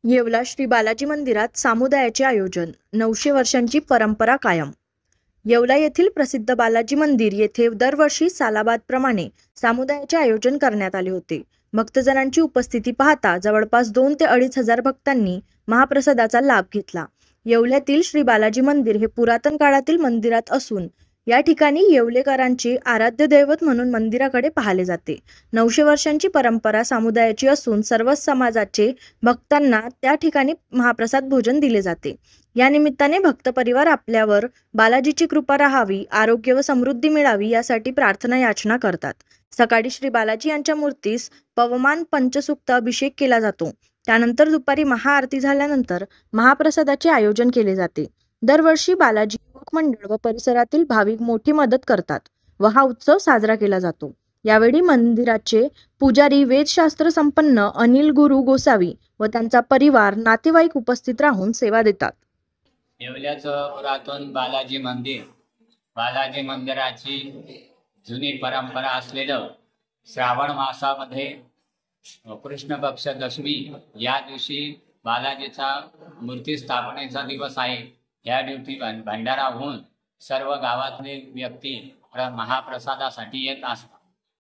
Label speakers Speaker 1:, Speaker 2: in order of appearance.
Speaker 1: येवला श्री बालाजी मंदिरात सामुदायाचे आयोजन, 900 वर्षांची परंपरा कायम। येवला येथील प्रसिद्ध बालाजी मंदिर येथे दरवर्षी सालाबादप्रमाणे सामुदायाचे आयोजन करण्यात आले होते। भक्तजनांची उपस्थिती पाहता जवळपास 2 ते 2.5 हजार भक्तांनी महाप्रसादाचा लाभ घेतला। येवल्यातील श्री बालाजी मंदिर हे पुरातन काळातील मंदिरात असून या ठिकाणी येवलेकरांचे आराध्य दैवत म्हणून मंदिराकडे पाहिले जाते। 900 वर्षांची परंपरा समुदायाची असून सर्वच समाजाचे भक्तांना त्या ठिकाणी महाप्रसाद भोजन दिले जाते। या निमित्ताने भक्त परिवार आपल्यावर बालाजीची कृपा राहावी, आरोग्य व समृद्धी मिळावी यासाठी प्रार्थना याचना करतात। सकाळी श्री बालाजी यांच्या मूर्तीस पवमान पंचसूक्त अभिषेक केला जातो। त्यानंतर दुपारी महाआरती झाल्यानंतर महाप्रसादाचे आयोजन केले जाते। दरवर्षी बालाजी युवक मंडळ व परिसरातील भाविक मोठी मदत करतात व हा उत्सव साजरा केला जातो। यावेळी मंदिराचे पुजारी वेदशास्त्र संपन्न अनिल गुरु गोसावी व त्यांचा परिवार नातेवाईक उपस्थित राहून सेवा देतात।
Speaker 2: येवल्याचं पुरातन बालाजी मंदिराची जुनी परंपरा असलेलं श्रावण मासामध्ये कृष्ण पक्ष दशमी या दिवशी बालाजीचा मूर्ती स्थापनेचा दिवस आहे। या दिवशी भंडारा होऊन सर्व गावातले व्यक्ती महाप्रसादासाठी येत असतात।